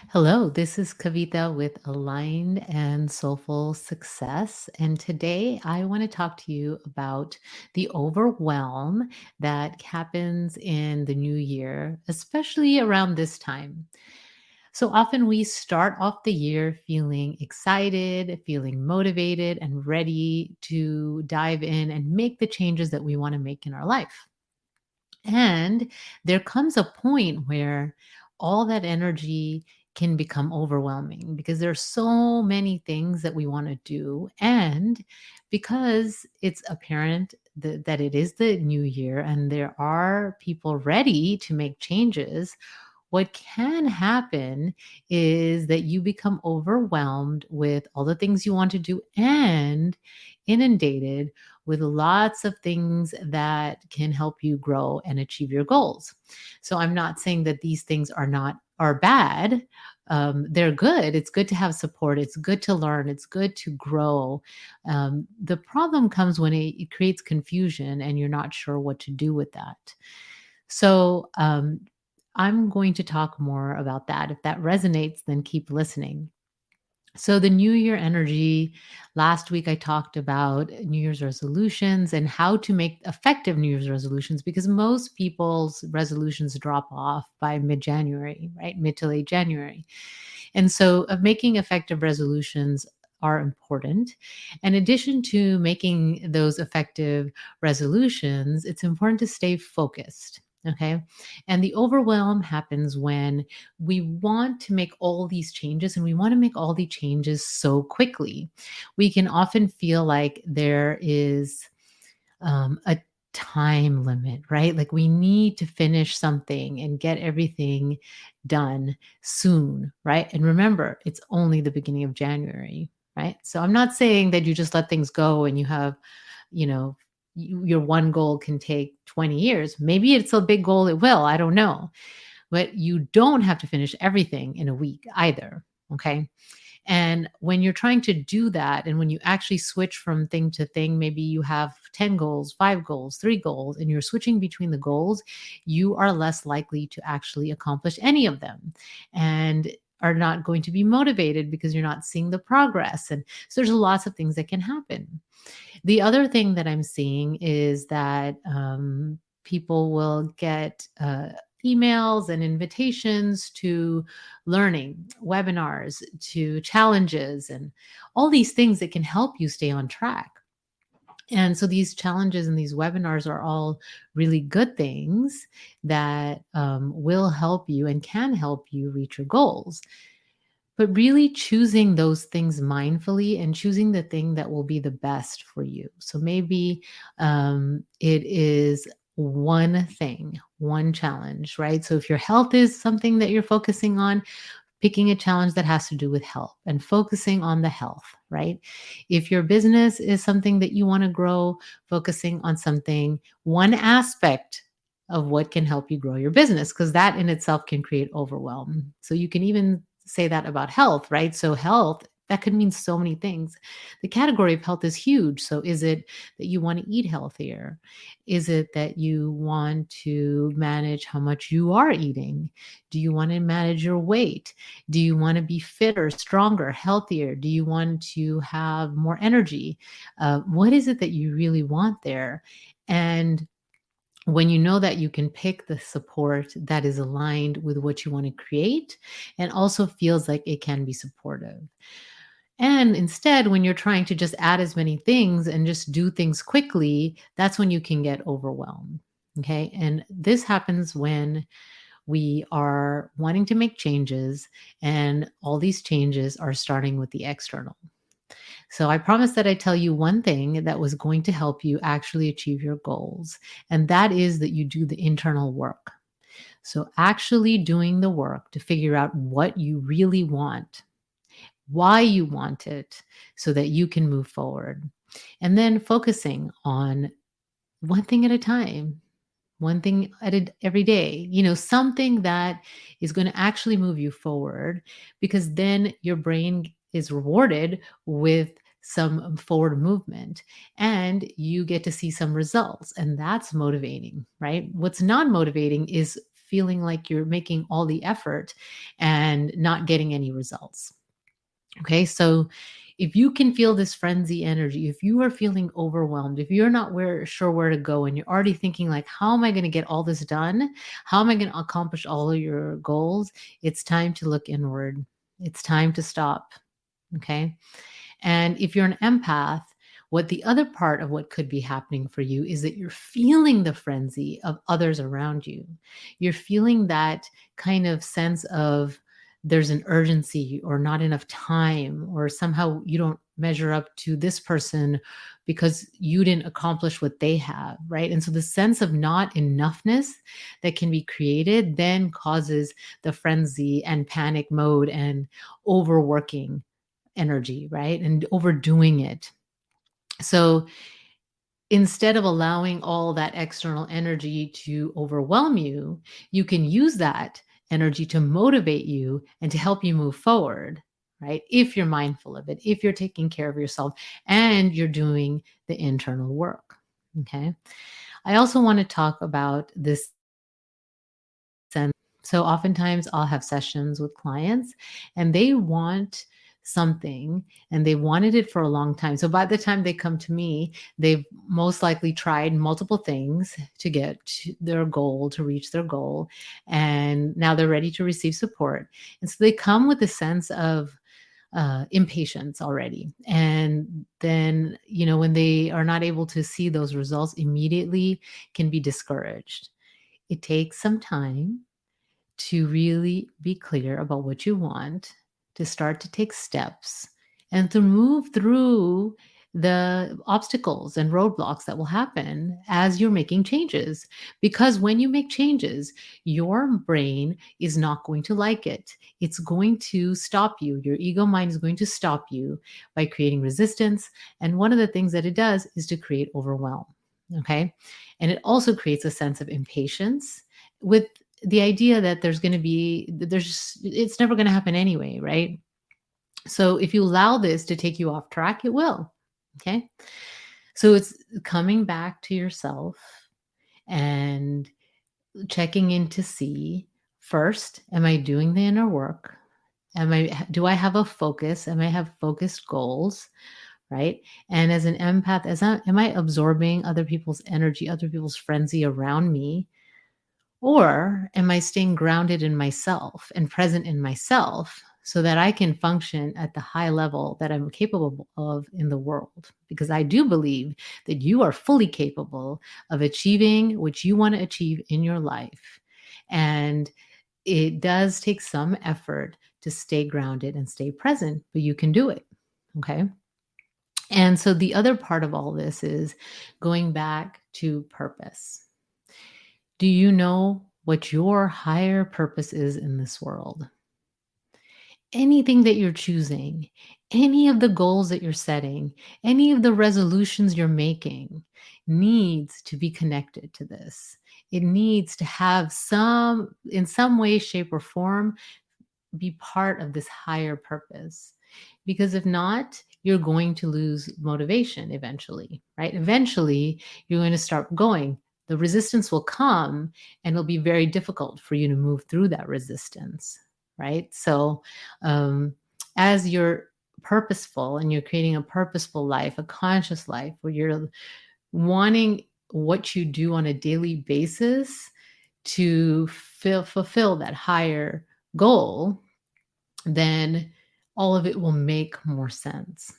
Hello, this is Kavita with Aligned and Soulful Success. And today I want to talk to you about the overwhelm that happens in the new year, especially around this time. So often we start off the year feeling excited, feeling motivated, and ready to dive in and make the changes that we want to make in our life. And there comes a point where all that energy can become overwhelming because there's so many things that we want to do. And because it's apparent that it is the new year and there are people ready to make changes, what can happen is that you become overwhelmed with all the things you want to do and inundated with lots of things that can help you grow and achieve your goals. So I'm not saying that these things are bad. They're good. It's good to have support. It's good to learn. It's good to grow. The problem comes when it creates confusion and you're not sure what to do with that. So I'm going to talk more about that. If that resonates, then keep listening. So, the New Year energy, last week I talked about New Year's resolutions and how to make effective New Year's resolutions because most people's resolutions drop off by mid January, right? Mid to late January. And so, making effective resolutions are important. In addition to making those effective resolutions, it's important to stay focused. Okay. And the overwhelm happens when we want to make all these changes and we want to make all the changes so quickly. We can often feel like there is a time limit, right? Like we need to finish something and get everything done soon, right? And remember, it's only the beginning of January, right? So I'm not saying that you just let things go and you have, you know, your one goal can take 20 years. Maybe it's a big goal, it will, I don't know. But you don't have to finish everything in a week either, okay? And when you're trying to do that, and when you actually switch from thing to thing, maybe you have 10 goals, 5 goals, 3 goals, and you're switching between the goals, you are less likely to actually accomplish any of them and are not going to be motivated because you're not seeing the progress. And so there's lots of things that can happen. The other thing that I'm seeing is that people will get emails and invitations to learning, webinars, to challenges, and all these things that can help you stay on track. And so these challenges and these webinars are all really good things that will help you and can help you reach your goals. But really choosing those things mindfully and choosing the thing that will be the best for you. So maybe it is one thing, one challenge, right? So if your health is something that you're focusing on, picking a challenge that has to do with health and focusing on the health, right? If your business is something that you want to grow, focusing on something, one aspect of what can help you grow your business, because that in itself can create overwhelm. So you can even say that about health, right? So health, that could mean so many things. The category of health is huge. So is it that you want to eat healthier? Is it that you want to manage how much you are eating? Do you want to manage your weight? Do you want to be fitter, stronger, healthier? Do you want to have more energy? What is it that you really want there? And when you know that, you can pick the support that is aligned with what you want to create and also feels like it can be supportive. And instead, when you're trying to just add as many things and just do things quickly, that's when you can get overwhelmed. Okay. And this happens when we are wanting to make changes, and all these changes are starting with the external. So I promised that I tell you one thing that was going to help you actually achieve your goals, and that is that you do the internal work. So actually doing the work to figure out what you really want, why you want it, so that you can move forward. And then focusing on one thing at a time, one thing every day, something that is going to actually move you forward, because then your brain is rewarded with some forward movement and you get to see some results. And that's motivating, right? What's not motivating is feeling like you're making all the effort and not getting any results. Okay, so if you can feel this frenzy energy, if you are feeling overwhelmed, if you're not sure where to go, and you're already thinking like, how am I going to get all this done? How am I going to accomplish all of your goals? It's time to look inward. It's time to stop. Okay. And if you're an empath, what the other part of what could be happening for you is that you're feeling the frenzy of others around you. You're feeling that kind of sense of there's an urgency or not enough time, or somehow you don't measure up to this person because you didn't accomplish what they have, right? And so the sense of not enoughness that can be created then causes the frenzy and panic mode and overworking energy, right? And overdoing it. So instead of allowing all that external energy to overwhelm you, you can use that energy to motivate you and to help you move forward, right? If you're mindful of it, if you're taking care of yourself and you're doing the internal work. Okay. I also want to talk about this sense. So oftentimes I'll have sessions with clients and they want something and they wanted it for a long time. So by the time they come to me, they've most likely tried multiple things to get to their goal, to reach their goal. And now they're ready to receive support. And so they come with a sense of impatience already. And then, when they are not able to see those results immediately, can be discouraged. It takes some time to really be clear about what you want, to start to take steps, and to move through the obstacles and roadblocks that will happen as you're making changes. Because when you make changes, your brain is not going to like it. It's going to stop you. Your ego mind is going to stop you by creating resistance. And one of the things that it does is to create overwhelm. Okay. And it also creates a sense of impatience with the idea that it's never going to happen anyway, right? So if you allow this to take you off track, it will. Okay. So it's coming back to yourself and checking in to see first, am I doing the inner work? Do I have a focus? Am I have focused goals? Right. And as an empath, am I absorbing other people's energy, other people's frenzy around me? Or am I staying grounded in myself and present in myself so that I can function at the high level that I'm capable of in the world? Because I do believe that you are fully capable of achieving what you want to achieve in your life. And it does take some effort to stay grounded and stay present, but you can do it. Okay. And so the other part of all this is going back to purpose. Do you know what your higher purpose is in this world? Anything that you're choosing, any of the goals that you're setting, any of the resolutions you're making needs to be connected to this. It needs to have in some way, shape, or form, be part of this higher purpose. Because if not, you're going to lose motivation eventually, right? Eventually, you're going to start going. The resistance will come and it'll be very difficult for you to move through that resistance, right? So, as you're purposeful and you're creating a purposeful life, a conscious life where you're wanting what you do on a daily basis to fulfill that higher goal, then all of it will make more sense.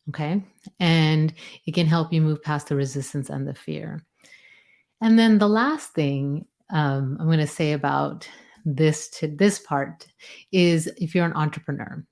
Okay. And it can help you move past the resistance and the fear. And then the last thing I'm going to say about this part is if you're an entrepreneur.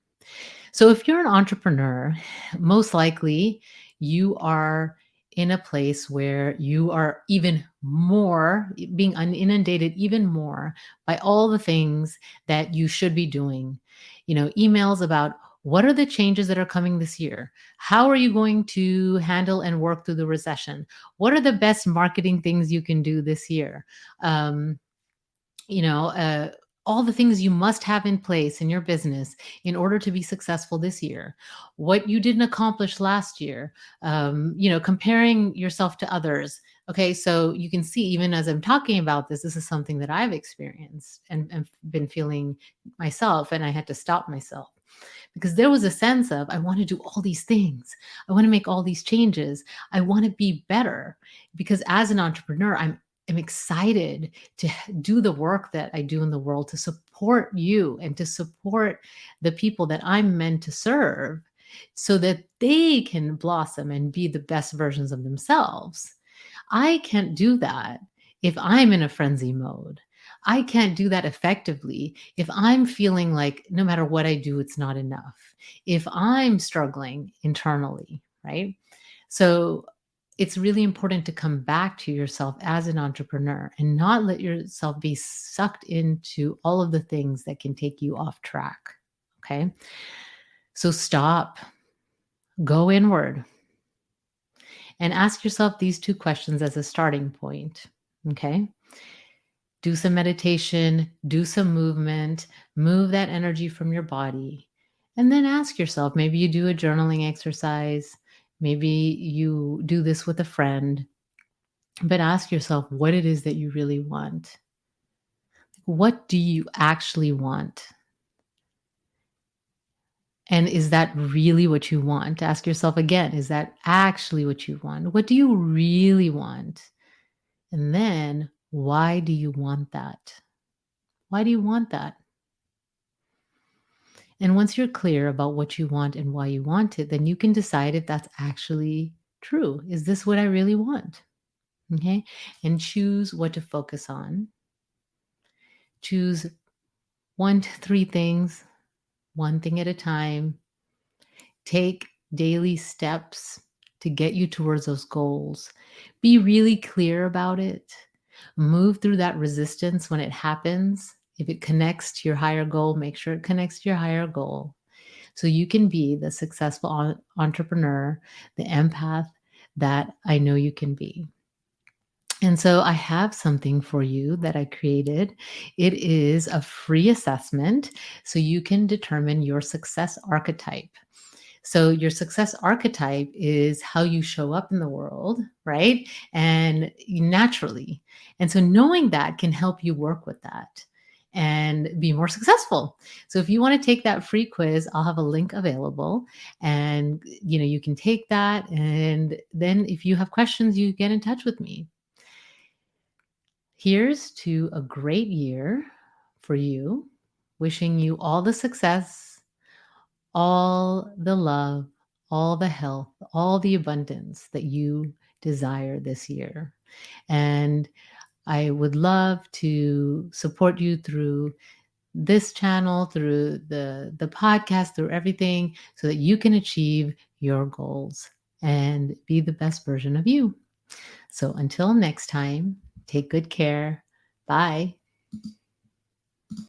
So if you're an entrepreneur, most likely you are in a place where you are even more being inundated even more by all the things that you should be doing. Emails about what are the changes that are coming this year? How are you going to handle and work through the recession? What are the best marketing things you can do this year? Um, you know, uh, all the things you must have in place in your business in order to be successful this year, what you didn't accomplish last year, comparing yourself to others. Okay, so you can see, even as I'm talking about this, this is something that I've experienced and been feeling myself, and I had to stop myself because there was a sense of, I want to do all these things. I want to make all these changes. I want to be better because as an entrepreneur, I'm excited to do the work that I do in the world to support you and to support the people that I'm meant to serve so that they can blossom and be the best versions of themselves. I can't do that if I'm in a frenzy mode. I can't do that effectively if I'm feeling like no matter what I do, it's not enough. If I'm struggling internally, right? So it's really important to come back to yourself as an entrepreneur and not let yourself be sucked into all of the things that can take you off track. Okay. So stop, go inward, and ask yourself these two questions as a starting point. Okay. Do some meditation, do some movement, move that energy from your body. And then ask yourself, maybe you do a journaling exercise, maybe you do this with a friend, but ask yourself what it is that you really want. What do you actually want? And is that really what you want? Ask yourself again, is that actually what you want? What do you really want? And then, why do you want that? Why do you want that? And once you're clear about what you want and why you want it, then you can decide if that's actually true. Is this what I really want? Okay. And choose what to focus on. Choose 1 to 3 things, one thing at a time. Take daily steps to get you towards those goals. Be really clear about it. Move through that resistance when it happens. If it connects to your higher goal, make sure it connects to your higher goal so you can be the successful entrepreneur, the empath that I know you can be. And so I have something for you that I created. It is a free assessment so you can determine your success archetype. So your success archetype is how you show up in the world, right? And naturally. And so knowing that can help you work with that and be more successful. So if you want to take that free quiz, I'll have a link available and you can take that, and then if you have questions, you get in touch with me. Here's to a great year for you. Wishing you all the success, all the love, all the health, all the abundance that you desire this year. And I would love to support you through this channel, through the podcast, through everything, so that you can achieve your goals and be the best version of you. So until next time, take good care. Bye.